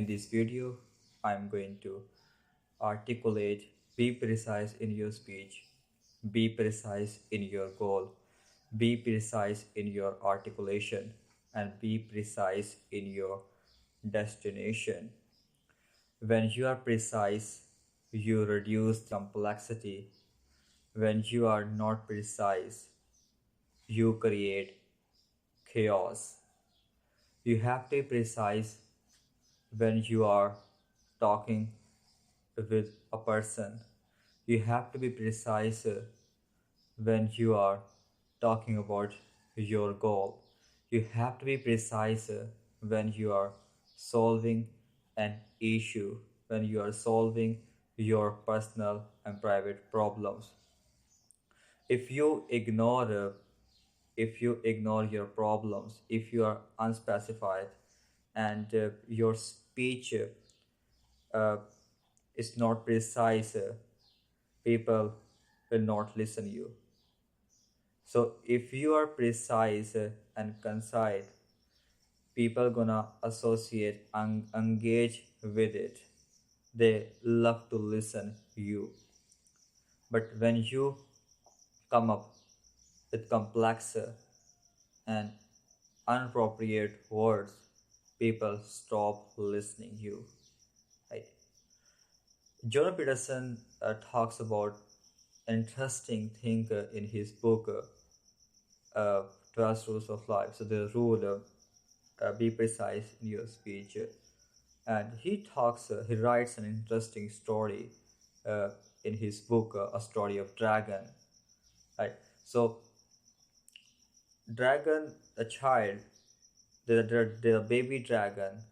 this video, I'm going to articulate, be precise in your speech, be precise in your goal, be precise in your articulation, and be precise in your destination. When you are precise, you reduce complexity. When you are not precise, you create chaos. You have to be precise when you are talking with a person. You have to be precise when you are talking about your goal. You have to be precise when you are solving an issue, when you are solving your personal and private problems. If you ignore your problems, if you are unspecified, and your speech uh, is not precise, people will not listen you. So if you are precise and concise, people gonna associate and engage with it. They love to listen you. But when you come up with complex and inappropriate words, people stop listening you. Right? Jordan Peterson talks about interesting thing in his book 12 Rules of Life. So the rule, be precise in your speech. And he writes an interesting story uh, in his book, A Story of Dragon. Right? So dragon, a child, the baby dragon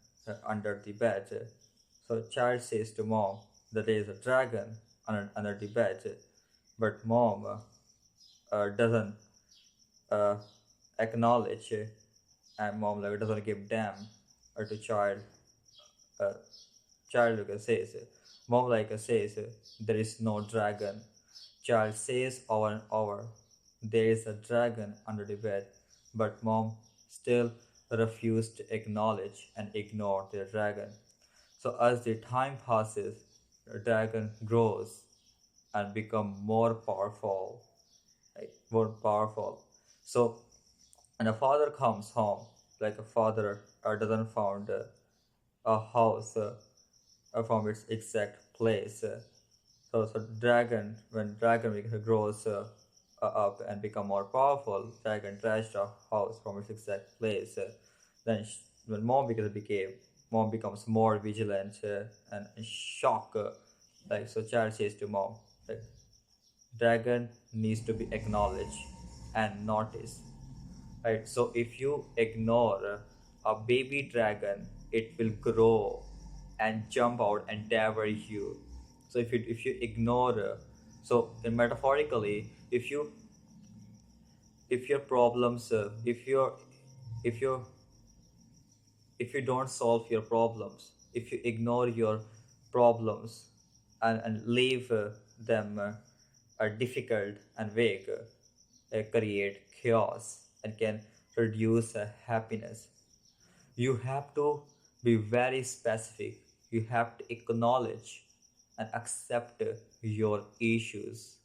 under the bed. So child says to mom that there is a dragon under the bed, but mom doesn't uh, acknowledge, and mom like doesn't give damn to child. Uh, Child like says, mom like says, there is no dragon. Child says over and over, there is a dragon under the bed, but mom still refused to acknowledge and ignore the dragon. So as the time passes, the dragon grows and become more powerful, right? More powerful. So and a father comes home, like a father doesn't found a house from its exact place. So dragon, when dragon grows up and become more powerful, dragon trashed a house from its exact place. Then when mom becomes more vigilant and shock. Like so, child says to mom, like, dragon needs to be acknowledged and noticed. Right. So if you ignore a baby dragon, it will grow and jump out and devour you. So if you ignore, so in metaphorically, if your problems, if you don't solve your problems, if you ignore your problems and leave them are difficult and vague, create chaos and can reduce happiness. You have to be very specific. You have to acknowledge and accept your issues,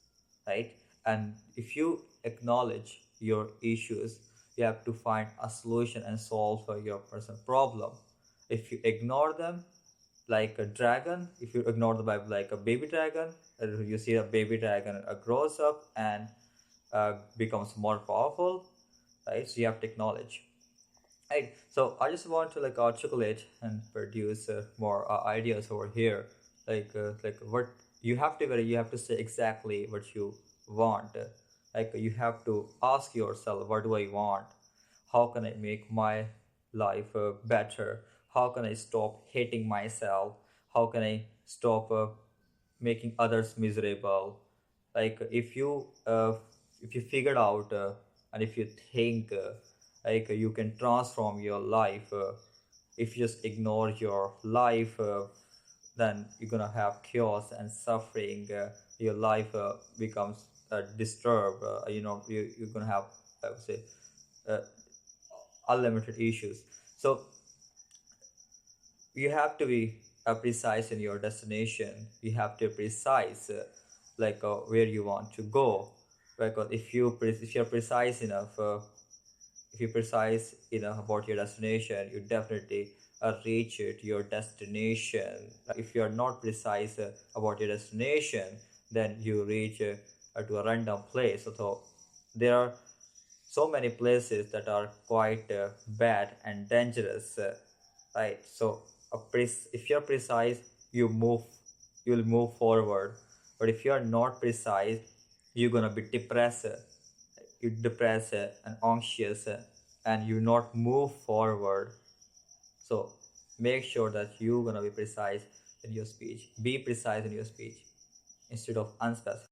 right? And if you acknowledge your issues, you have to find a solution and solve your personal problem. If you ignore them, like a dragon, if you ignore the Bible like a baby dragon, you see a baby dragon grows up and becomes more powerful, right? So you have to acknowledge. Right. So I just want to like articulate and produce more ideas over here. Like what you have to say exactly what you want. Like you have to ask yourself, what do I want? How can I make my life better? How can I stop hating myself? How can I stop making others miserable? Like if you figured out and if you think like you can transform your life, if you just ignore your life, then you're gonna have chaos and suffering. Your life becomes disturbed. You're gonna have, I would say, uh, unlimited issues. So you have to be precise in your destination. You have to be precise, where you want to go. Because if you're precise enough, if you're precise enough about your destination, you definitely reach it, your destination. If you are not precise about your destination, then you reach to a random place. So there are so many places that are quite bad and dangerous, right? So if you're precise, you'll move forward. But if you're not precise, you're gonna be depressed, you depressed and anxious, and you not move forward. So make sure that you're gonna be precise in your speech. Be precise in your speech instead of unspecific.